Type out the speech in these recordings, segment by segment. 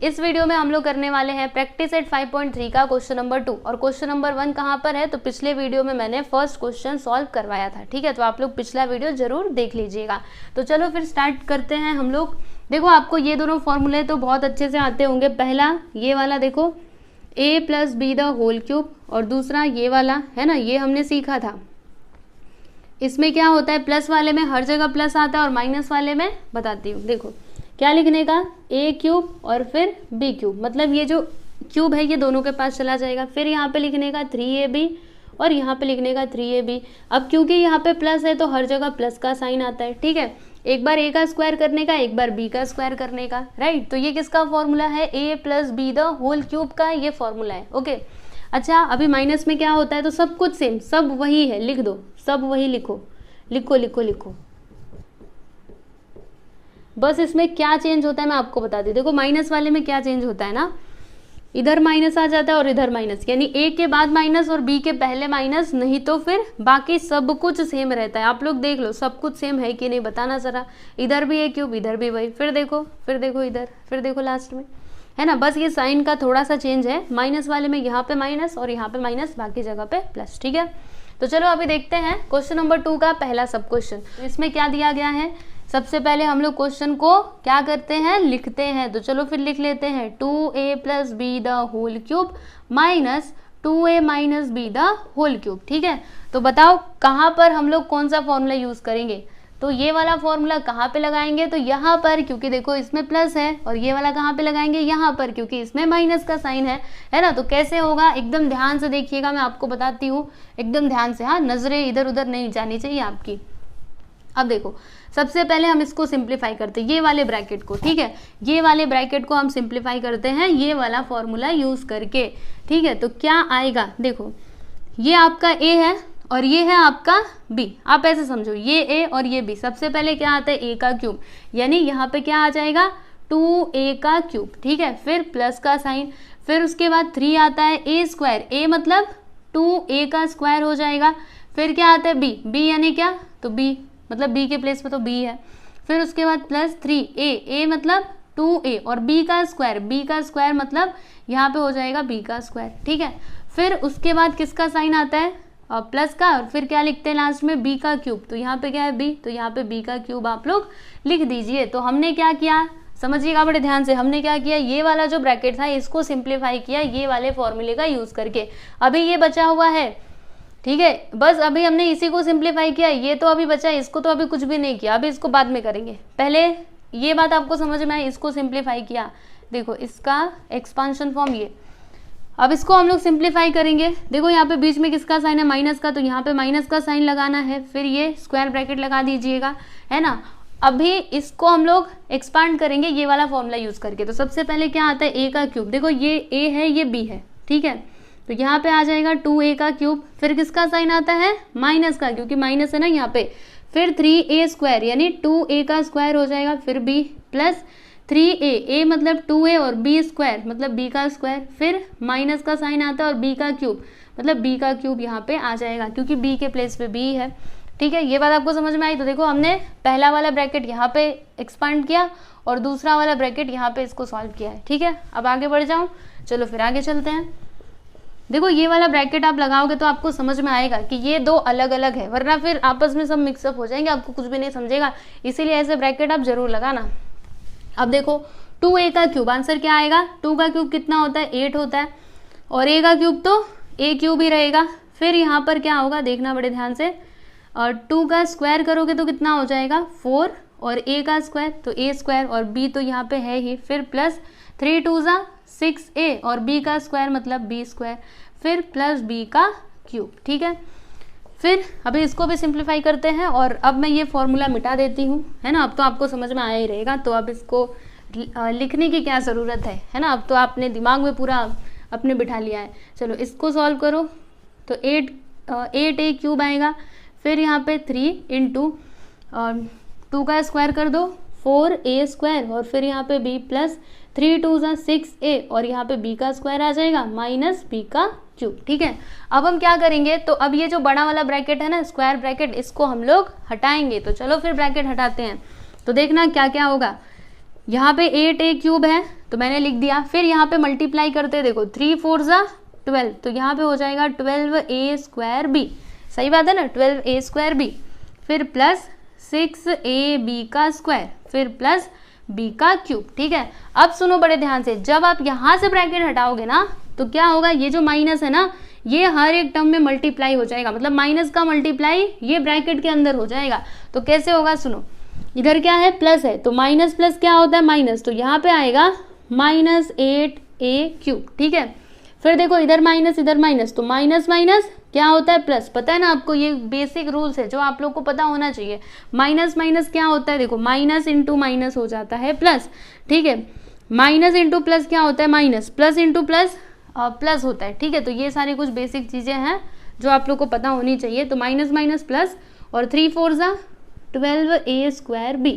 इस वीडियो में हम लोग करने वाले हैं प्रैक्टिस एट 5.3 का क्वेश्चन नंबर 2 और क्वेश्चन नंबर 1 कहाँ पर है, तो पिछले वीडियो में मैंने फर्स्ट क्वेश्चन सॉल्व करवाया था। ठीक है, तो आप लोग पिछला वीडियो जरूर देख लीजिएगा। तो चलो फिर स्टार्ट करते हैं हम लोग। देखो आपको ये दोनों फॉर्मूले तो बहुत अच्छे से आते होंगे। पहला ये वाला देखो a + b the whole cube, और दूसरा ये वाला है ना, ये हमने सीखा था। इसमें क्या होता है, प्लस वाले में हर जगह प्लस आता है और माइनस वाले में बताती हूँ। देखो क्या लिखने का, a क्यूब और फिर b क्यूब, मतलब ये जो क्यूब है ये दोनों के पास चला जाएगा। फिर यहाँ पे लिखने का 3ab और यहाँ पे लिखने का 3ab। अब क्योंकि यहाँ पे प्लस है तो हर जगह प्लस का साइन आता है। ठीक है, एक बार a का स्क्वायर करने का, एक बार b का स्क्वायर करने का, राइट। तो ये किसका फॉर्मूला है, a + b the whole cube का ये फॉर्मूला है। ओके, अच्छा अभी माइनस में क्या होता है, तो सब कुछ सेम, सब वही है, लिख दो, सब वही लिखो, लिखो लिखो लिखो। बस इसमें क्या चेंज होता है मैं आपको बता दी। देखो माइनस वाले में क्या चेंज होता है ना, इधर माइनस आ जाता है और इधर माइनस, यानी a के बाद माइनस और b के पहले माइनस, नहीं तो फिर बाकी सब कुछ सेम रहता है। आप लोग देख लो सब कुछ सेम है कि नहीं, बताना जरा। इधर भी a क्यूब, इधर भी वही, फिर देखो इधर, फिर देखो लास्ट में, है ना। बस ये साइन का थोड़ा सा चेंज है, माइनस वाले में यहाँ पे माइनस और यहाँ पे माइनस, बाकी जगह पे प्लस। ठीक है, तो चलो अभी देखते हैं क्वेश्चन नंबर 2 का पहला सब क्वेश्चन। इसमें क्या दिया गया है, सबसे पहले हम लोग क्वेश्चन को क्या करते हैं, लिखते हैं। तो चलो फिर लिख लेते हैं 2a + b the whole cube minus 2a - b the whole cube. ठीक है, तो बताओ कहाँ पर हम लोग कौन सा फॉर्मूला यूज करेंगे। तो ये वाला फॉर्मूला कहाँ पे लगाएंगे, तो यहाँ पर, क्योंकि देखो इसमें प्लस है, और ये वाला कहाँ पे लगाएंगे, यहाँ पर, क्योंकि इसमें माइनस का साइन है ना। तो कैसे होगा, एकदम ध्यान से देखिएगा, मैं आपको बताती हूँ, एकदम ध्यान से, हाँ, नजरें इधर उधर नहीं जानी चाहिए आपकी। अब देखो सबसे पहले हम इसको सिंप्लीफाई करते हैं, ये वाले ब्रैकेट को। ठीक है, ये वाले ब्रैकेट को हम सिंप्लीफाई करते हैं ये वाला फॉर्मूला यूज करके। ठीक है, तो क्या आएगा, देखो ये आपका a है और ये है आपका b। आप ऐसे समझो, ये a और ये b। सबसे पहले क्या आता है, a का क्यूब, यानी यहाँ पे क्या आ जाएगा 2a का क्यूब। ठीक है, फिर प्लस का साइन, फिर उसके बाद 3 आता है a स्क्वायर, a मतलब 2a का स्क्वायर हो जाएगा। फिर क्या आता है b यानी क्या, तो b मतलब b के प्लेस पे तो b है। फिर उसके बाद प्लस 3a मतलब 2a और b का स्क्वायर मतलब यहाँ पे हो जाएगा b का स्क्वायर। ठीक है, फिर उसके बाद किसका साइन आता है, प्लस का, और फिर क्या लिखते हैं लास्ट में, b का क्यूब। तो यहाँ पे क्या है b, तो यहाँ पे b का क्यूब आप लोग लिख दीजिए। तो हमने क्या किया, समझिएगा बड़े ध्यान से, हमने क्या किया, ये वाला जो ब्रैकेट था इसको सिंप्लीफाई किया ये वाले फॉर्मूले का यूज करके। अभी ये बचा हुआ है, ठीक है, बस अभी हमने इसी को सिंप्लीफाई किया, ये तो अभी बचा है, इसको तो अभी कुछ भी नहीं किया, अभी इसको बाद में करेंगे। पहले ये बात आपको समझ में आई, इसको सिंप्लीफाई किया, देखो इसका एक्सपांशन फॉर्म ये। अब इसको हम लोग सिंप्लीफाई करेंगे। देखो यहाँ पे बीच में किसका साइन है, माइनस का, तो यहाँ पे माइनस का साइन लगाना है, फिर ये स्क्वायर ब्रैकेट लगा दीजिएगा, है ना। अभी इसको हम लोग एक्सपांड करेंगे ये वाला फॉर्मूला यूज करके। तो सबसे पहले क्या आता है, a का क्यूब, देखो ये a है ये b है। ठीक है, तो यहाँ पे आ जाएगा 2a का क्यूब, फिर किसका साइन आता है, माइनस का, क्योंकि माइनस है ना यहाँ पे। फिर 3a स्क्वायर यानी 2a का स्क्वायर हो जाएगा, फिर b प्लस 3a मतलब 2a और b स्क्वायर मतलब b का स्क्वायर, फिर माइनस का साइन आता है और b का क्यूब मतलब b का क्यूब यहाँ पे आ जाएगा, क्योंकि b के प्लेस पे b है। ठीक है, ये बात आपको समझ में आई। तो देखो हमने पहला वाला ब्रैकेट यहाँ पे एक्सपांड किया और दूसरा वाला ब्रैकेट यहाँ पे इसको सॉल्व किया है। ठीक है, अब आगे बढ़ जाऊँ, चलो फिर आगे चलते हैं। देखो ये वाला ब्रैकेट आप लगाओगे तो आपको समझ में आएगा कि ये दो अलग अलग है, वरना फिर आपस में सब मिक्सअप हो जाएंगे, आपको कुछ भी नहीं समझेगा। इसीलिए ऐसे ब्रैकेट आप जरूर लगाना। अब देखो 2a का क्यूब, आंसर क्या आएगा, 2 का क्यूब कितना होता है, 8 होता है, और a का क्यूब तो a क्यूब ही रहेगा। फिर यहाँ पर क्या होगा, देखना बड़े ध्यान से, और 2 का स्क्वायर करोगे तो कितना हो जाएगा 4, और a का स्क्वायर तो a स्क्वायर, और b तो यहाँ पे है ही, फिर प्लस 3 2 6a और b का स्क्वायर मतलब b स्क्वायर, फिर प्लस b का क्यूब। ठीक है, फिर अभी इसको भी सिंप्लीफाई करते हैं, और अब मैं ये फॉर्मूला मिटा देती हूँ, है ना। अब तो आपको समझ में आया ही रहेगा, तो अब इसको लिखने की क्या ज़रूरत है ना। अब तो आपने दिमाग में पूरा अपने बिठा लिया है। चलो इसको सॉल्व करो, तो 8a क्यूब आएगा, फिर यहाँ पे 3 इंटू 2 का स्क्वायर कर दो 4a स्क्वायर, और फिर यहाँ पे b प्लस 3 2 6a, और यहाँ पे b का स्क्वायर आ जाएगा माइनस b का क्यूब। ठीक है, अब हम क्या करेंगे, तो अब ये जो बड़ा वाला ब्रैकेट है ना, स्क्वायर ब्रैकेट, इसको हम लोग हटाएंगे। तो चलो फिर ब्रैकेट हटाते हैं, तो देखना क्या क्या होगा। यहाँ पे 8a क्यूब है तो मैंने लिख दिया, फिर यहाँ पे मल्टीप्लाई करते देखो 3 4 जा 12, तो यहाँ पे हो जाएगा 12a स्क्वायर बी, सही बात है ना, 12a स्क्वायर बी, फिर प्लस 6ab का स्क्वायर, फिर प्लस b का क्यूब। ठीक है, अब सुनो बड़े ध्यान से, जब आप यहाँ से ब्रैकेट हटाओगे ना तो क्या होगा, ये जो माइनस है ना ये हर एक टर्म में मल्टीप्लाई हो जाएगा, मतलब माइनस का मल्टीप्लाई ये ब्रैकेट के अंदर हो जाएगा। तो कैसे होगा सुनो, इधर क्या है प्लस है तो माइनस प्लस क्या होता है माइनस, तो यहाँ पे आएगा माइनस 8a क्यूब। ठीक है, फिर देखो इधर माइनस तो माइनस माइनस क्या होता है प्लस, पता है ना आपको, ये बेसिक रूल्स है जो आप लोग को पता होना चाहिए। माइनस माइनस क्या होता है, देखो माइनस इंटू माइनस हो जाता है प्लस। ठीक है, माइनस इंटू प्लस क्या होता है minus, plus into plus plus होता है। ठीक है, तो ये सारी कुछ बेसिक चीज़ें हैं जो आप लोग को पता होनी चाहिए। तो माइनस माइनस प्लस और 3 4 जा 12a स्क्वायर बी,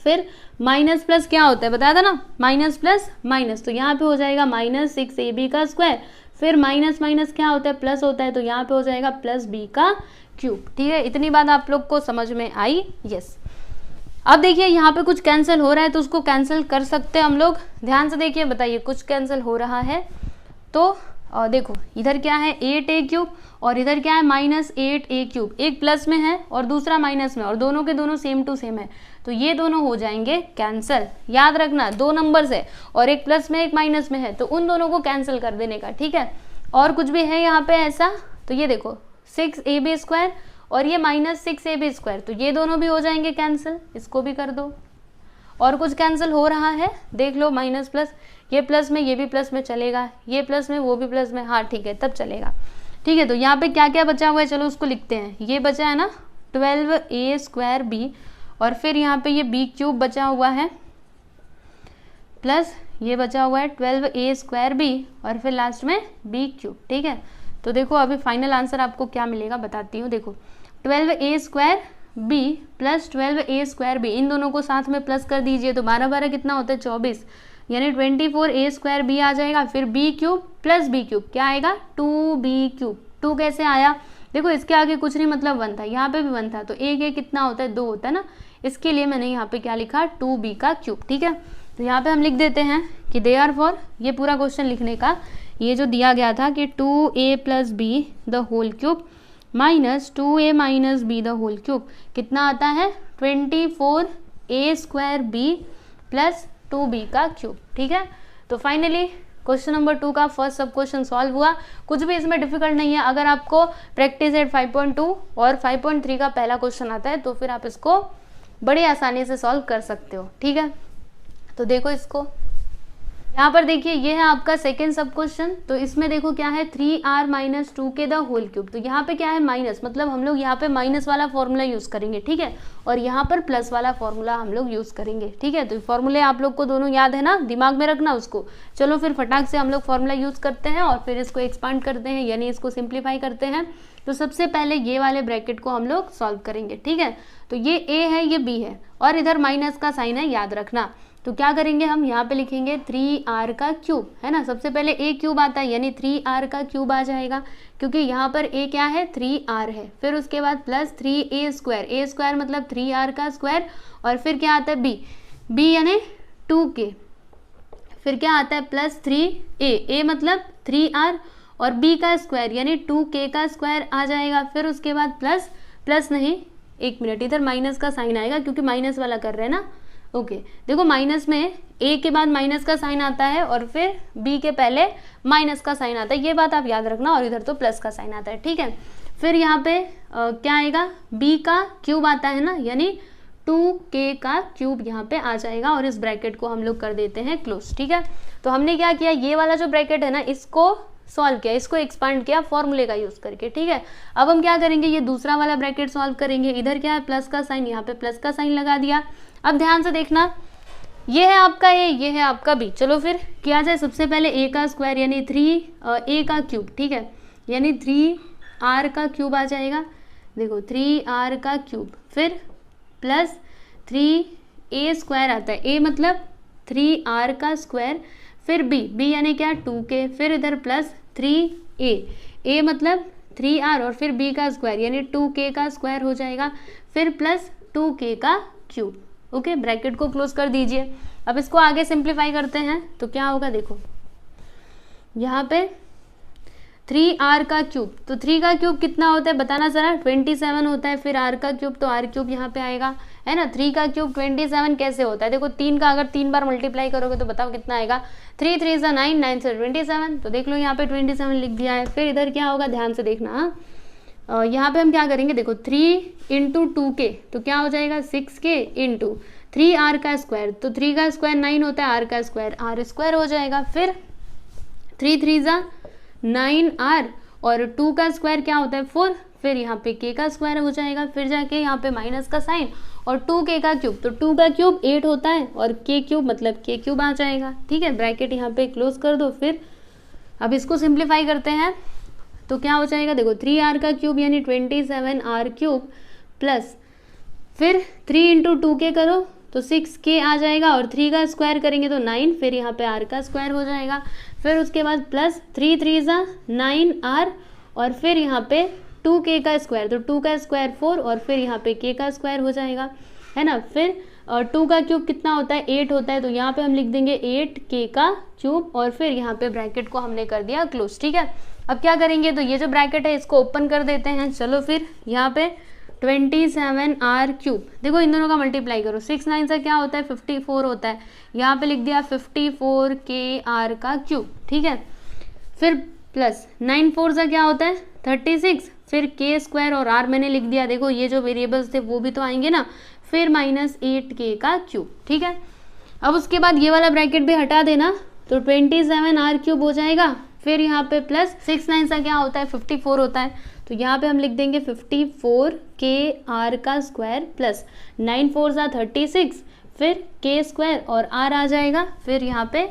फिर माइनस प्लस क्या होता है बताया था ना, माइनस प्लस माइनस, तो यहाँ पे हो जाएगा माइनस 6ab का स्क्वायर, फिर माइनस माइनस क्या होता है प्लस होता है, तो यहाँ पे हो जाएगा प्लस b का क्यूब। ठीक है, इतनी बात आप लोग को समझ में आई। यस, अब देखिए यहाँ पे कुछ कैंसिल हो रहा है तो उसको कैंसिल कर सकते हैं हम लोग, ध्यान से देखिए, बताइए कुछ कैंसिल हो रहा है तो देखो इधर क्या है 8a क्यूब और इधर क्या है माइनस 8a क्यूब, एक प्लस में है और दूसरा माइनस में, और दोनों के दोनों सेम टू सेम है, तो ये दोनों हो जाएंगे कैंसिल। याद रखना 2 नंबर्स है और एक प्लस में एक माइनस में है, तो उन दोनों को कैंसिल कर देने का। ठीक है, और कुछ भी है यहाँ पे ऐसा, तो ये देखो 6ab स्क्वायर और ये माइनस 6ab स्क्वायर, तो ये दोनों भी हो जाएंगे कैंसिल, इसको भी कर दो। और कुछ कैंसिल हो रहा है देख लो, माइनस प्लस, ये प्लस में ये भी प्लस में चलेगा, ये प्लस में वो भी प्लस में, हाँ ठीक है तब चलेगा। ठीक है, तो यहाँ पे क्या क्या बचा हुआ है चलो उसको लिखते हैं। ये बचा है ना 12a स्क्वायर बी, और फिर यहाँ पे ये b क्यूब बचा हुआ है, प्लस ये बचा हुआ है 12a स्क्वायर बी, और फिर लास्ट में b क्यूब। ठीक है, तो देखो अभी फाइनल आंसर आपको क्या मिलेगा बताती हूँ। देखो 12a square B plus 12a square B, इन दोनों को साथ में प्लस कर दीजिए तो 12 12 कितना होता है 24, यानी 24a स्क्वायर बी आ जाएगा, फिर b cube plus b cube क्या आएगा 2b क्यूब। 2 कैसे आया, देखो इसके आगे कुछ नहीं मतलब 1 था, यहाँ पे भी 1 था, तो एक कितना होता है 2 होता है ना, इसके लिए मैंने यहाँ पे क्या लिखा 2b का क्यूब। ठीक है, तो यहाँ पे हम लिख देते हैं कि दे आर फॉर, ये पूरा क्वेश्चन लिखने का ये जो दिया गया था कि 2a plus B the whole cube minus 2a minus B the whole cube कितना आता है 24a square B plus 2b का क्यूब। ठीक है, तो फाइनली क्वेश्चन नंबर 2 का फर्स्ट सब क्वेश्चन सॉल्व हुआ। कुछ भी इसमें डिफिकल्ट नहीं है, अगर आपको प्रैक्टिस एट 5.2 और 5.3 का पहला क्वेश्चन आता है तो फिर आप इसको बड़ी आसानी से सॉल्व कर सकते हो। ठीक है, तो देखो इसको, यहाँ पर देखिए ये है आपका सेकेंड सब क्वेश्चन, तो इसमें देखो क्या है 3r minus 2k the whole cube, तो यहाँ पे क्या है माइनस, मतलब हम लोग यहाँ पे माइनस वाला फॉर्मूला यूज करेंगे। ठीक है, और यहाँ पर प्लस वाला फॉर्मूला हम लोग यूज करेंगे। ठीक है, तो फॉर्मूले आप लोग को दोनों याद है ना, दिमाग में रखना उसको। चलो फिर फटाक से हम लोग फॉर्मूला यूज करते हैं और फिर इसको एक्सपांड करते हैं, यानी इसको सिंप्लीफाई करते हैं। तो सबसे पहले ये वाले ब्रैकेट को हम लोग सॉल्व करेंगे। ठीक है, तो ये a है ये b है और इधर माइनस का साइन है, याद रखना। तो क्या करेंगे हम यहाँ पे लिखेंगे 3r का क्यूब, है ना, सबसे पहले a क्यूब आता है यानी 3r का क्यूब आ जाएगा, क्योंकि यहाँ पर a क्या है 3r है, फिर उसके बाद प्लस 3a स्क्वायर मतलब 3r का स्क्वायर, और फिर क्या आता है b यानी 2k, फिर क्या आता है प्लस 3a मतलब 3r और b का स्क्वायर यानी 2k का स्क्वायर आ जाएगा, फिर उसके बाद प्लस नहीं, एक मिनट, इधर माइनस का साइन आएगा क्योंकि माइनस वाला कर रहे हैं ना। ओके, देखो माइनस में a के बाद माइनस का साइन आता है और फिर b के पहले माइनस का साइन आता है, ये बात आप याद रखना, और इधर तो प्लस का साइन आता है। ठीक है, फिर यहाँ पे क्या आएगा b का क्यूब आता है ना, यानी 2k का क्यूब यहाँ पे आ जाएगा, और इस ब्रैकेट को हम लोग कर देते हैं क्लोज। ठीक है, तो हमने क्या किया, ये वाला जो ब्रैकेट है ना इसको सॉल्व किया, इसको एक्सपांड किया फॉर्मूले का यूज करके। ठीक है, अब हम क्या करेंगे, ये दूसरा वाला ब्रैकेट सॉल्व करेंगे। इधर क्या है प्लस का साइन, यहाँ पे प्लस का साइन लगा दिया। अब ध्यान से देखना, ये है आपका a, ये है आपका b। चलो फिर किया जाए, सबसे पहले a का स्क्वायर यानी 3a का क्यूब। ठीक है, यानी 3r का क्यूब आ जाएगा, देखो 3r का क्यूब, फिर प्लस 3a स्क्वायर आता है, a मतलब 3r का स्क्वायर, फिर b यानी क्या 2k, फिर इधर प्लस 3a मतलब 3r और फिर b का स्क्वायर यानी 2k का स्क्वायर हो जाएगा, फिर प्लस 2k का क्यूब। ओके, ब्रैकेट को क्लोज कर दीजिए। अब इसको आगे सिंप्लीफाई करते हैं तो क्या होगा, देखो यहाँ पे 3r का क्यूब, तो 3 का क्यूब कितना होता है बताना जरा, 27 होता है। फिर r का क्यूब, तो r क्यूब यहाँ पे आएगा, है ना। 3 का क्यूब 27 कैसे होता है, देखो 3 का अगर 3 बार मल्टीप्लाई करोगे तो बताओ कितना आएगा, 3 3 9, 9 से 27, तो देख लो यहाँ पे 27 लिख दिया है। फिर इधर क्या होगा, ध्यान से देखना, यहाँ पे हम क्या करेंगे, देखो 3 इंटू 2k, तो क्या हो जाएगा 6k इंटू 3r का स्क्वायर, तो 3 का स्क्वायर 9 होता है, r का स्क्वायर r स्क्वायर हो जाएगा। फिर 3 3 9r और 2 का स्क्वायर क्या होता है 4, फिर यहाँ पे k का स्क्वायर हो जाएगा, फिर जाके यहाँ पे माइनस का साइन और 2k का क्यूब, तो 2 का क्यूब 8 होता है और k क्यूब मतलब k क्यूब आ जाएगा, ठीक है। ब्रैकेट यहाँ पे क्लोज कर दो। फिर अब इसको सिंप्लीफाई करते हैं तो क्या हो जाएगा, देखो 3r का क्यूब यानी 27r क्यूब प्लस फिर 3 इंटू 2k करो तो 6k आ जाएगा और 3 का स्क्वायर करेंगे तो 9, फिर यहाँ पे r का स्क्वायर हो जाएगा। फिर उसके बाद प्लस 3 3 9r और फिर यहाँ पे 2k का स्क्वायर, तो 2 का स्क्वायर 4 और फिर यहाँ पे k का स्क्वायर हो जाएगा, है ना। फिर 2 का क्यूब कितना होता है 8 होता है, तो यहाँ पे हम लिख देंगे 8k का क्यूब और फिर यहाँ पे ब्रैकेट को हमने कर दिया क्लोज, ठीक है। अब क्या करेंगे, तो ये जो ब्रैकेट है इसको ओपन कर देते हैं। चलो फिर यहाँ पे 27r क्यूब, देखो इन दोनों का मल्टीप्लाई करो, 6 9 से क्या होता है 54 होता है, यहाँ पे लिख दिया 54kr का क्यूब, ठीक है। फिर प्लस 9 4 से क्या होता है 36, फिर k स्क्वायर और r मैंने लिख दिया, देखो ये जो वेरिएबल्स थे वो भी तो आएंगे ना, फिर माइनस 8k का क्यूब, ठीक है। अब उसके बाद ये वाला ब्रैकेट भी हटा देना, तो 27r क्यूब हो जाएगा। फिर यहाँ पे प्लस 6 9 से क्या होता है 54 होता है, तो यहाँ पे हम लिख देंगे 54kr का स्क्वायर प्लस 9 4 36, फिर k स्क्वायर और r आ जाएगा, फिर यहाँ पे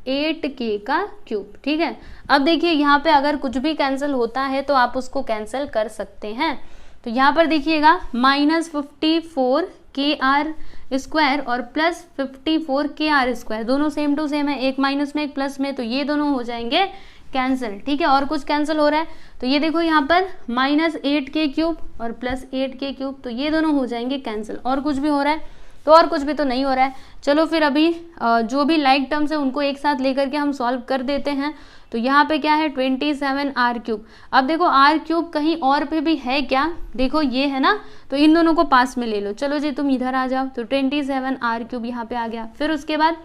8k का क्यूब, ठीक है। अब देखिए यहाँ पे अगर कुछ भी कैंसिल होता है तो आप उसको कैंसिल कर सकते हैं। तो यहाँ पर देखिएगा माइनस 54kr स्क्वायर और प्लस 54kr स्क्वायर, दोनों सेम टू सेम है, एक माइनस में एक प्लस में, तो ये दोनों हो जाएंगे कैंसिल, ठीक है। और कुछ कैंसिल हो रहा है तो ये देखो यहाँ पर माइनस 8k क्यूब और प्लस 8k क्यूब, तो ये दोनों हो जाएंगे कैंसिल। और कुछ भी हो रहा है तो, और कुछ भी तो नहीं हो रहा है। चलो फिर अभी जो भी लाइक टर्म्स है उनको एक साथ लेकर के हम सॉल्व कर देते हैं। तो यहाँ पे क्या है 27r क्यूब, अब देखो r क्यूब कहीं और पे भी है क्या, देखो ये है ना, तो इन दोनों को पास में ले लो। चलो जी तुम इधर आ जाओ, तो 27r क्यूब यहाँ पे आ गया। फिर उसके बाद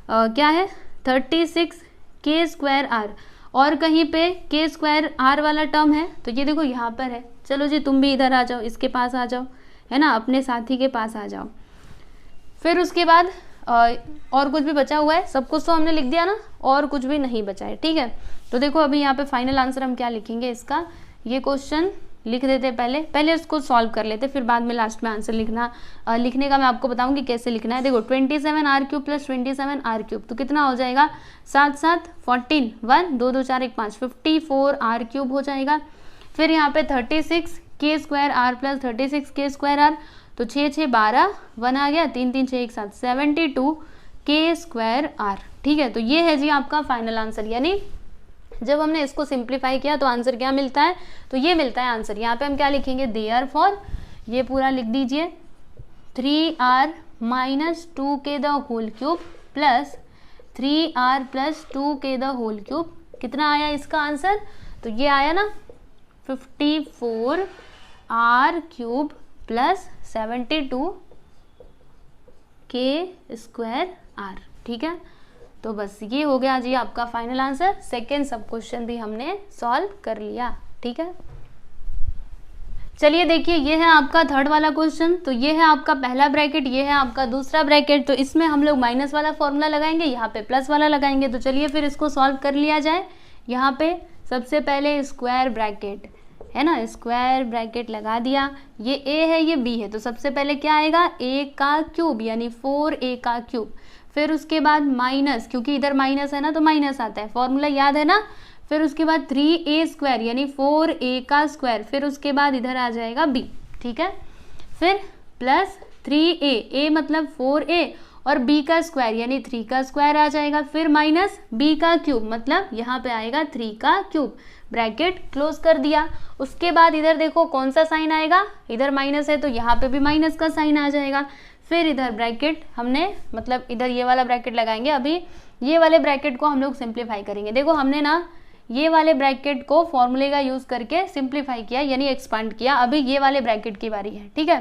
क्या है 36k स्क्वायर r, और कहीं पे k स्क्वायर r वाला टर्म है, तो ये देखो यहाँ पर है। चलो जी तुम भी इधर आ जाओ, इसके पास आ जाओ, है ना, अपने साथी के पास आ जाओ। फिर उसके बाद और कुछ भी बचा हुआ है, सब कुछ तो हमने लिख दिया ना, और कुछ भी नहीं बचा है, ठीक है। तो देखो अभी यहाँ पे फाइनल आंसर हम क्या लिखेंगे इसका, ये क्वेश्चन लिख देते पहले उसको सॉल्व कर लेते, फिर बाद में लास्ट में आंसर लिखने का मैं आपको बताऊंगी कैसे लिखना है। देखो 27r cube plus 27r cube, तो कितना हो जाएगा 7 7 14, 1 2 2 4 1 5, 54r क्यूब हो जाएगा। फिर यहाँ पे 36k square r plus 36k square r, तो 6 6 12, 1 आ गया, 3 3 6 1 7, 72k स्क्वायर r, ठीक है। तो ये है जी आपका फाइनल आंसर, यानी जब हमने इसको सिंप्लीफाई किया तो आंसर क्या मिलता है, तो ये मिलता है आंसर। यहाँ पे हम क्या लिखेंगे, देयरफॉर, ये पूरा लिख दीजिए 3r minus 2k the whole cube plus 3r plus 2k the whole cube, कितना आया इसका आंसर, तो ये आया ना 54r cube plus 72k square r, ठीक है। तो बस ये हो गया जी आपका फाइनल आंसर। सेकेंड सब क्वेश्चन भी हमने सॉल्व कर लिया, ठीक है। चलिए देखिए ये है आपका थर्ड वाला क्वेश्चन, तो ये है आपका पहला ब्रैकेट, ये है आपका दूसरा ब्रैकेट। तो इसमें हम लोग माइनस वाला फॉर्मूला लगाएंगे, यहाँ पे प्लस वाला लगाएंगे। तो चलिए फिर इसको सॉल्व कर लिया जाए। यहाँ पे सबसे पहले स्क्वायर ब्रैकेट है ना, स्क्वायर ब्रैकेट लगा दिया, ये a है ये b है, तो सबसे पहले क्या आएगा a का क्यूब यानी 4a का क्यूब। फिर उसके बाद माइनस, क्योंकि इधर माइनस है ना तो माइनस आता है, फॉर्मूला याद है ना। फिर उसके बाद 3a स्क्वायर यानी 4a का स्क्वायर, फिर उसके बाद इधर आ जाएगा b, ठीक है। फिर प्लस 3a, a मतलब 4a और b का स्क्वायर यानी 3 का स्क्वायर आ जाएगा। फिर माइनस b का क्यूब मतलब यहाँ पे आएगा 3 का क्यूब, ब्रैकेट क्लोज कर दिया। उसके बाद इधर देखो कौन सा साइन आएगा, इधर माइनस है तो यहाँ पे भी माइनस का साइन आ जाएगा। फिर इधर ब्रैकेट हमने मतलब इधर ये वाला ब्रैकेट लगाएंगे। अभी ये वाले ब्रैकेट को हम लोग सिंप्लीफाई करेंगे। देखो हमने ना ये वाले ब्रैकेट को फॉर्मूले का यूज करके सिंप्लीफाई किया यानी एक्सपांड किया। अभी ये वाले ब्रैकेट की बारी है, ठीक है।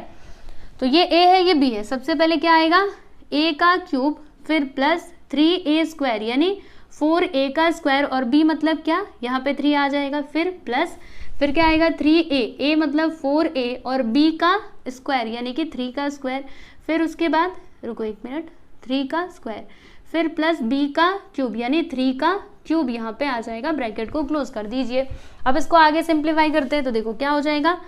तो ये a है ये b है। सबसे पहले क्या आएगा a का क्यूब फिर प्लस 3a स्क्वायर यानी 4a का स्क्वायर और b मतलब क्या, यहाँ पे 3 आ जाएगा, फिर प्लस फिर क्या आएगा 3a, a मतलब 4a और b का स्क्वायर यानी कि 3 का स्क्वायर, फिर उसके बाद रुको एक मिनट 3 का स्क्वायर फिर प्लस b का क्यूब यानी 3 का क्यूब यहाँ पे आ जाएगा। ब्रैकेट को क्लोज कर दीजिए। अब इसको आगे सिंप्लीफाई करते हैं तो देखो क्या हो जाएगा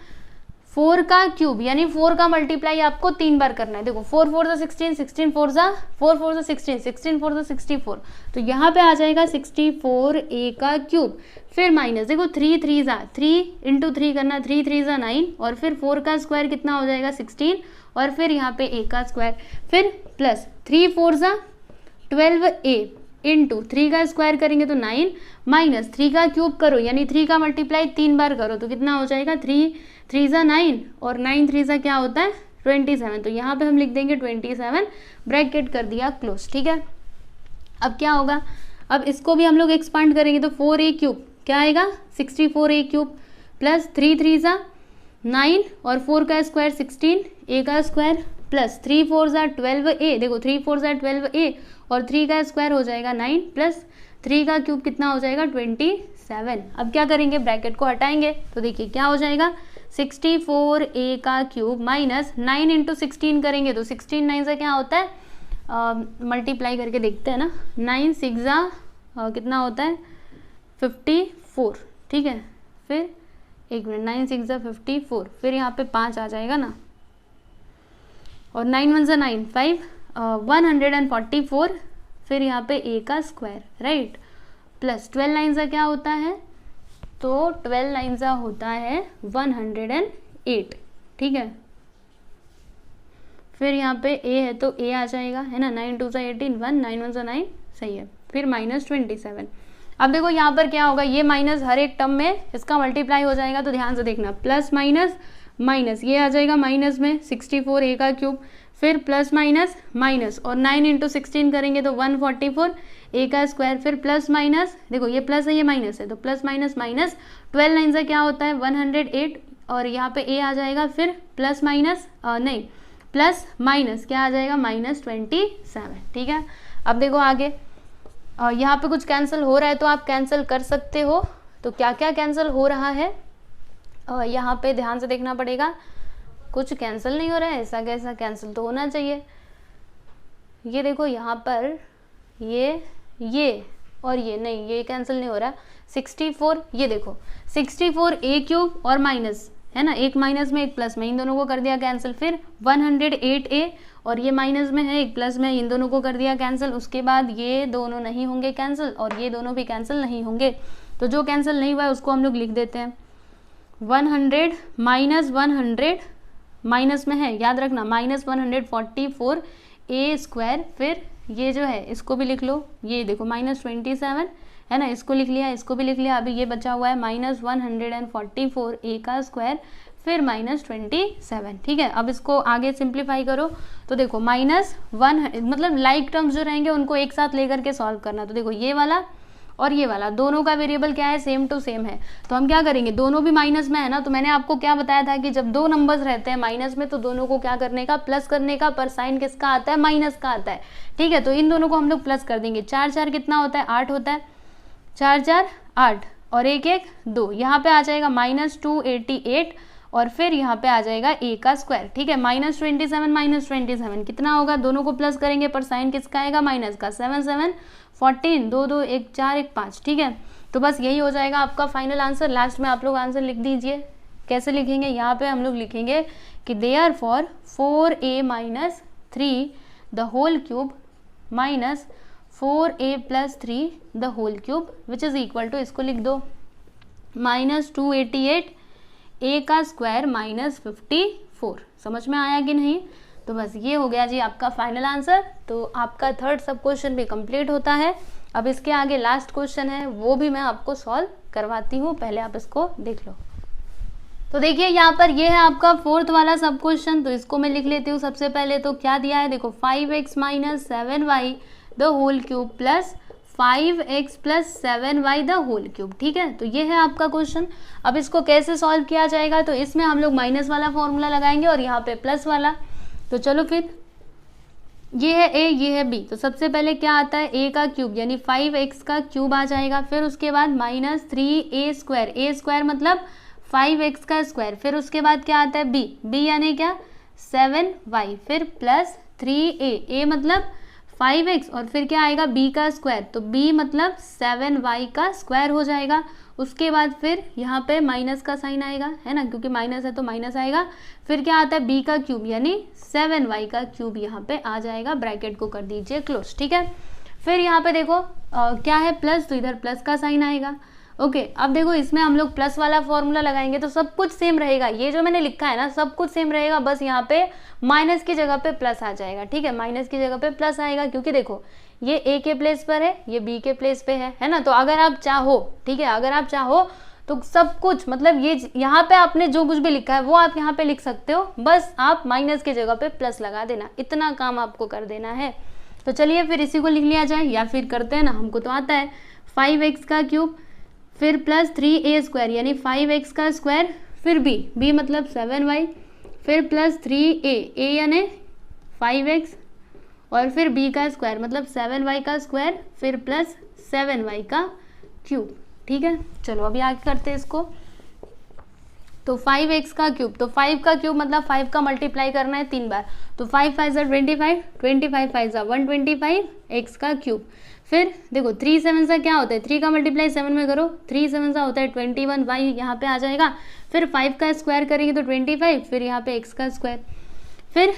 4 का क्यूब यानी 4 का मल्टीप्लाई आपको 3 बार करना है। देखो 4 4 जा 16, 16 4 जा 4 4 जा 16, 16 4 जा 64, तो यहाँ पे आ जाएगा 64a का क्यूब, फिर माइनस देखो 3 3 जा 3 इंटू 3 करना 3 3 जा 9 और फिर 4 का स्क्वायर कितना हो जाएगा 16 और फिर यहाँ पे a का स्क्वायर, फिर प्लस 3 4 जा 12a इंटू 3 का स्क्वायर करेंगे तो 9 माइनस 3 का क्यूब करो यानी 3 का मल्टीप्लाई 3 बार करो तो कितना हो जाएगा 3 3 जा 9 और 9 3 जा क्या होता है 27, तो यहाँ पे हम लिख देंगे 27, ब्रैकेट कर दिया क्लोज, ठीक है। अब क्या होगा, अब इसको भी हम लोग एक्सपांड करेंगे तो 4a क्यूब क्या आएगा 64a क्यूब प्लस 3 3 जा 9 और 4 का स्क्वायर 16 a का स्क्वायर प्लस 3 4 जा 12a, देखो 3 4 जा 12a और 3 का स्क्वायर हो जाएगा 9 प्लस 3 का क्यूब कितना हो जाएगा 27। अब क्या करेंगे ब्रैकेट को हटाएंगे तो देखिए क्या हो जाएगा 64a का क्यूब माइनस 9 इंटू 16 करेंगे तो 16 9 से क्या होता है मल्टीप्लाई करके देखते हैं ना 9 6 जा कितना होता है 54, ठीक है। फिर एक मिनट 9 6 जा 54, फिर यहाँ पे 5 आ जाएगा ना और 9 1 जा 9 5 144, फिर यहाँ पे a का स्क्वायर राइट प्लस 12 9 जा क्या होता है तो 12 9 जा होता है 108, ठीक है। फिर यहाँ पे a है तो a आ जाएगा है ना 9 2 जा 18 1 9 1 जा 9 सही है, फिर माइनस 27। अब देखो यहाँ पर क्या होगा ये माइनस हर एक टर्म में इसका मल्टीप्लाई हो जाएगा तो ध्यान से देखना प्लस माइनस माइनस ये आ जाएगा माइनस में 64a का क्यूब फिर प्लस माइनस माइनस और 9 इंटू 16 करेंगे तो 144 a का स्क्वायर फिर प्लस माइनस देखो ये प्लस है ये माइनस है तो प्लस माइनस माइनस 12 9 से क्या होता है 108 और यहाँ पे a आ जाएगा फिर प्लस माइनस नहीं प्लस माइनस क्या आ जाएगा माइनस 27, ठीक है। अब देखो आगे यहाँ पे कुछ कैंसिल हो रहा है तो आप कैंसिल कर सकते हो, तो क्या क्या कैंसिल हो रहा है यहाँ पे ध्यान से देखना पड़ेगा। कुछ कैंसिल नहीं हो रहा है, ऐसा कैसा कैंसिल तो होना चाहिए। ये देखो यहाँ पर ये और ये नहीं ये कैंसिल नहीं हो रहा। 64 ये देखो 64a क्यूब और माइनस है ना एक माइनस में एक प्लस में इन दोनों को कर दिया कैंसिल, फिर 108a और ये माइनस में है एक प्लस में इन दोनों को कर दिया कैंसिल। उसके बाद ये दोनों नहीं होंगे कैंसिल और ये दोनों भी कैंसिल नहीं होंगे, तो जो कैंसिल नहीं हुआ है उसको हम लोग लिख देते हैं 100 माइनस 100 माइनस में है याद रखना माइनस 144 a स्क्वायर, फिर ये जो है इसको भी लिख लो, ये देखो माइनस 27 है ना इसको लिख लिया इसको भी लिख लिया। अभी ये बचा हुआ है माइनस 144 a का स्क्वायर फिर माइनस 27, ठीक है। अब इसको आगे सिंप्लीफाई करो तो देखो माइनस 1 मतलब लाइक टर्म्स जो रहेंगे उनको एक साथ लेकर के सॉल्व करना। तो देखो ये वाला और ये वाला दोनों का वेरिएबल क्या है सेम टू सेम है, तो हम क्या करेंगे दोनों भी माइनस में है ना, तो मैंने आपको क्या बताया था कि जब दो नंबर्स रहते हैं माइनस में तो दोनों को क्या करने का प्लस करने का, पर साइन किसका आता है माइनस का आता है, ठीक है। तो इन दोनों को हम लोग प्लस कर देंगे। 4 4 कितना होता है 8 होता है, 4 4 8 और 1 1 2, यहाँ पे आ जाएगा माइनस 288 और फिर यहाँ पे आ जाएगा a का स्क्वायर, ठीक है। माइनस 27 कितना होगा, दोनों को प्लस करेंगे पर साइन किसका आएगा माइनस का। 7 7 14 2 2 1 4 1 5, ठीक है। तो बस यही हो जाएगा आपका फाइनल आंसर। लास्ट में आप लोग आंसर लिख दीजिए। कैसे लिखेंगे, यहाँ पे हम लोग लिखेंगे कि therefore 4a minus 3 the whole cube minus 4a plus 3 the whole cube which is equal to, इसको लिख दो माइनस 288 a का स्क्वायर माइनस 54। समझ में आया कि नहीं? तो बस ये हो गया जी आपका फाइनल आंसर। तो आपका थर्ड सब क्वेश्चन भी कंप्लीट होता है। अब इसके आगे लास्ट क्वेश्चन है वो भी मैं आपको सॉल्व करवाती हूँ, पहले आप इसको देख लो। तो देखिए यहाँ पर ये है आपका फोर्थ वाला सब क्वेश्चन, तो इसको मैं लिख लेती हूँ सबसे पहले। तो क्या दिया है देखो, 5x minus 7y the whole cube plus 5x plus 7y the whole cube. ठीक है, तो ये है आपका क्वेश्चन। अब इसको कैसे सॉल्व किया जाएगा, तो इसमें हम लोग माइनस वाला फॉर्मूला लगाएंगे और यहाँ पे प्लस वाला। तो चलो फिर, ये है a, ये है b। तो सबसे पहले क्या आता है, a का क्यूब यानी 5x का क्यूब आ जाएगा। फिर उसके बाद minus 3a square, a square मतलब 5x का स्क्वायर। फिर उसके बाद क्या आता है b, b यानी क्या 7y। फिर प्लस 3a, a मतलब 5x और फिर क्या आएगा b का स्क्वायर, तो b मतलब 7y का स्क्वायर हो जाएगा। उसके बाद फिर यहाँ पे माइनस का साइन आएगा, है ना, क्योंकि माइनस है तो माइनस आएगा। फिर क्या आता है b का क्यूब यानी 7y का क्यूब यहाँ पे आ जाएगा। ब्रैकेट को कर दीजिए क्लोज। ठीक है, फिर यहाँ पे देखो क्या है प्लस, तो इधर प्लस का साइन आएगा। ओके, अब देखो इसमें हम लोग प्लस वाला फॉर्मूला लगाएंगे तो सब कुछ सेम रहेगा। ये जो मैंने लिखा है ना सब कुछ सेम रहेगा, बस यहाँ पे माइनस की जगह पे प्लस आ जाएगा। ठीक है, माइनस की जगह पे प्लस आएगा, क्योंकि देखो ये a के प्लेस पर है, ये b के प्लेस पे है ना। तो अगर आप चाहो, ठीक है, अगर आप चाहो तो सब कुछ मतलब ये यहाँ पे आपने जो कुछ भी लिखा है वो आप यहाँ पे लिख सकते हो, बस आप माइनस की जगह पे प्लस लगा देना, इतना काम आपको कर देना है। तो चलिए फिर इसी को लिख लिया जाए, या फिर करते हैं ना, हमको तो आता है 5x का क्यूब फिर प्लस 3a स्क्वायर यानी 5x का स्क्वायर, फिर b मतलब 7y, फिर प्लस 3a, a यानी 5x और फिर b का स्क्वायर मतलब 7y का स्क्वायर, फिर प्लस 7y का क्यूब। ठीक है, चलो अभी आगे करते हैं इसको। तो 5x का क्यूब, तो 5 का क्यूब मतलब 5 का मल्टीप्लाई करना है 3 बार। तो 5 5 25, 25 5 125 x का क्यूब। फिर देखो 3 7 सा क्या होता है, 3 का मल्टीप्लाई 7 में करो, 3 7 सा होता है 21 y यहाँ पे आ जाएगा। फिर 5 का स्क्वायर करेंगे तो 25, फिर यहाँ पे x का स्क्वायर। फिर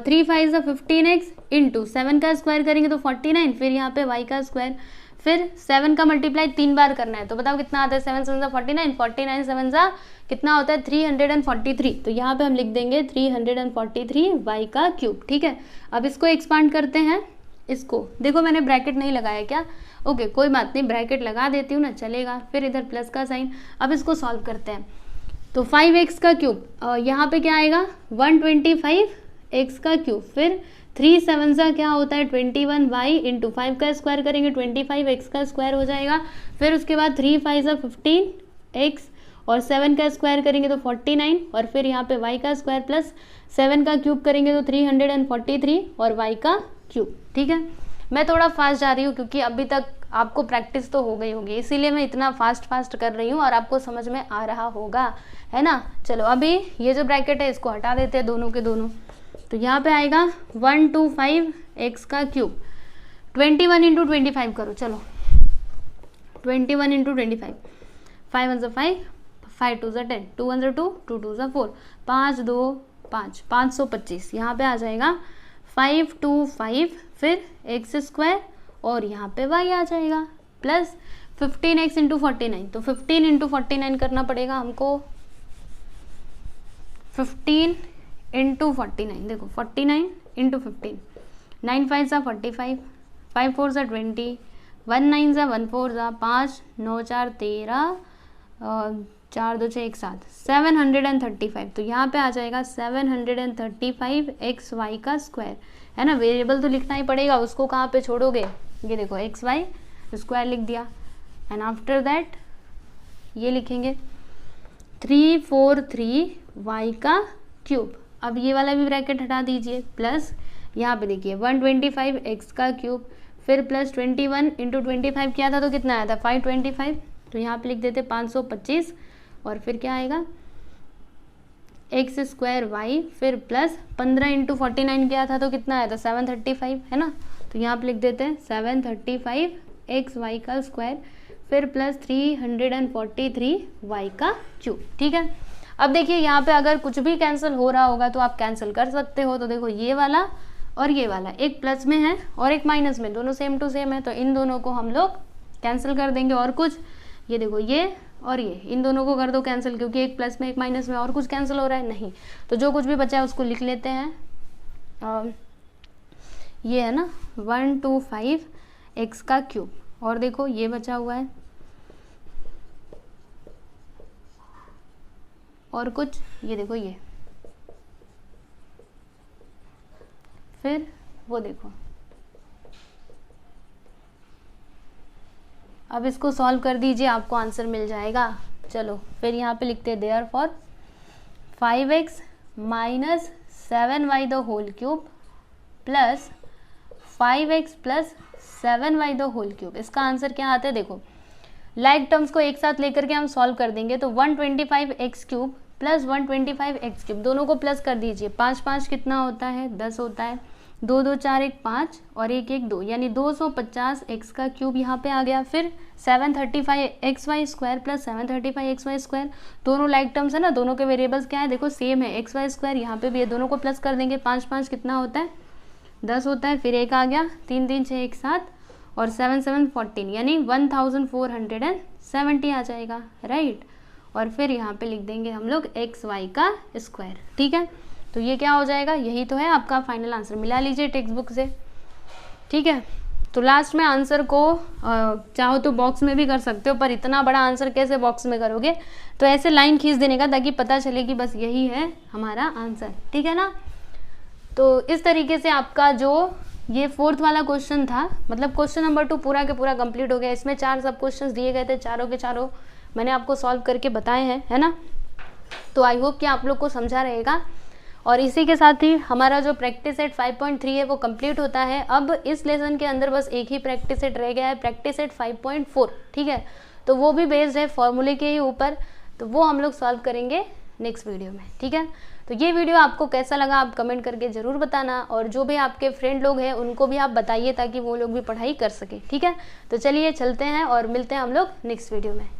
3 5 15x इंटू 7 का स्क्वायर करेंगे तो 49, फिर यहाँ पे y का स्क्वायर। फिर 7 का मल्टीप्लाई 3 बार करना है, तो बताओ कितना आता है, 7 7 49, 49 7 सा कितना होता है 343। तो यहाँ पे हम लिख देंगे 343 y का क्यूब। ठीक है, अब इसको एक्सपांड करते हैं। इसको देखो मैंने ब्रैकेट नहीं लगाया क्या, ओके कोई बात नहीं, ब्रैकेट लगा देती हूँ ना, चलेगा। फिर इधर प्लस का साइन। अब इसको सॉल्व करते हैं। तो 5x का क्यूब यहाँ पे क्या आएगा 125x का क्यूब। फिर 3 7 सा क्या होता है 21y इंटू 5 का स्क्वायर करेंगे 25x का स्क्वायर हो जाएगा। फिर उसके बाद 3 5 सा 15x और 7 का स्क्वायर करेंगे तो 49 और फिर यहाँ पे y का स्क्वायर प्लस 7 का क्यूब करेंगे तो 343 और y का क्यूब। ठीक है, मैं थोड़ा फास्ट जा रही हूँ क्योंकि अभी तक आपको प्रैक्टिस तो हो गई होगी, इसीलिए मैं इतना फास्ट कर रही हूँ और आपको समझ में आ रहा होगा, है ना। चलो अभी ये जो ब्रैकेट है इसको हटा देते हैं दोनों के दोनों। तो यहाँ पे आएगा 125x का क्यूब 21 इंटू 25 करो, चलो 21 इंटू 25, 5 1 5, 5 2 10, 2 1 2, 2 2 4, 5 2 5, 525। यहाँ पे आ जाएगा 525, फिर x स्क्वायर और यहाँ पे y आ जाएगा प्लस 15x इंटू 49। तो 15 इंटू 49 करना पड़ेगा हमको, 15 इंटू 49, देखो 49 इंटू 15, 9 5 सा 45, 5 4 सा 20, 1 9 सा 1 4 सा 5 9 4 13, 4 2 6 1 7, 735। तो यहाँ पे आ जाएगा 735 एक्स वाई का स्क्वायर, है ना। वेरिएबल तो लिखना ही पड़ेगा, उसको कहाँ पे छोड़ोगे, ये देखो एक्स वाई स्क्वायर लिख दिया। एंड आफ्टर दैट ये लिखेंगे 343 वाई का क्यूब। अब ये वाला भी ब्रैकेट हटा दीजिए, प्लस यहाँ पे देखिए 125 एक्स का क्यूब, फिर प्लस 21 इंटू 25 किया था तो कितना आया था 525। तो यहाँ पे लिख देते 525 और फिर क्या आएगा एक्स स्क्वायर वाई, फिर प्लस 15 इंटू 49 किया था तो कितना आया था 735, है ना। तो यहाँ पे लिख देते हैं 735 एक्स वाई का स्क्वायर, फिर प्लस 343 वाई का क्यूब। ठीक है, अब देखिए यहाँ पे अगर कुछ भी कैंसिल हो रहा होगा तो आप कैंसिल कर सकते हो। तो देखो ये वाला और ये वाला एक प्लस में है और एक माइनस में, दोनों सेम टू सेम है, तो इन दोनों को हम लोग कैंसिल कर देंगे। और कुछ ये देखो ये और ये, इन दोनों को कर दो कैंसिल, क्योंकि एक प्लस में एक माइनस में, और कुछ कैंसिल हो रहा है नहीं। तो जो कुछ भी बचा है उसको लिख लेते हैं। ये है ना 125 एक्स का क्यूब, और देखो ये बचा हुआ है और कुछ ये देखो ये, फिर वो देखो। अब इसको सॉल्व कर दीजिए, आपको आंसर मिल जाएगा। चलो फिर यहाँ पे लिखते हैं therefore 5x minus 7y the whole cube plus 5x plus 7y the whole cube. इसका आंसर क्या आता है देखो, लाइक टर्म्स को एक साथ लेकर के हम सॉल्व कर देंगे। तो 125x cube plus 125x cube, दोनों को प्लस कर दीजिए। 5 5 कितना होता है, 10 होता है। 2 2 4 1 5 और 1 1 2, यानी 250x का क्यूब यहाँ पे आ गया। फिर 735xy square plus 735xy square, दोनों लाइक टर्म्स है ना, दोनों के वेरिएबल्स क्या है देखो सेम है, xy स्क्वायर यहाँ पे भी है, दोनों को प्लस कर देंगे। 5 5 कितना होता है, 10 होता है। फिर 1 आ गया, 3 3 6 1 7 और 7 7 14, यानी 1470 आ जाएगा, राइट। और फिर यहाँ पे लिख देंगे हम लोग xy का स्क्वायर, ठीक है। तो ये क्या हो जाएगा, यही तो है आपका फाइनल आंसर, मिला लीजिए टेक्स्ट बुक से, ठीक है। तो लास्ट में आंसर को चाहो तो बॉक्स में भी कर सकते हो, पर इतना बड़ा आंसर कैसे बॉक्स में करोगे, तो ऐसे लाइन खींच देने का ताकि पता चले कि बस यही है हमारा आंसर, ठीक है ना। तो इस तरीके से आपका जो ये 4th वाला क्वेश्चन था, मतलब क्वेश्चन नंबर 2 पूरा के पूरा कंप्लीट हो गया। इसमें 4 सब क्वेश्चंस दिए गए थे, चारों के चारों मैंने आपको सॉल्व करके बताए हैं, है ना। तो आई होप कि आप लोग को समझा रहेगा। और इसी के साथ ही हमारा जो प्रैक्टिस सेट 5.3 है वो कंप्लीट होता है। अब इस लेसन के अंदर बस एक ही प्रैक्टिस सेट रह गया है, प्रैक्टिस सेट 5.4, ठीक है। तो वो भी बेस्ड है फॉर्मूले के ही ऊपर, तो वो हम लोग सॉल्व करेंगे नेक्स्ट वीडियो में, ठीक है। तो ये वीडियो आपको कैसा लगा आप कमेंट करके ज़रूर बताना, और जो भी आपके फ्रेंड लोग हैं उनको भी आप बताइए ताकि वो लोग भी पढ़ाई कर सके, ठीक है। तो चलिए चलते हैं और मिलते हैं हम लोग नेक्स्ट वीडियो में।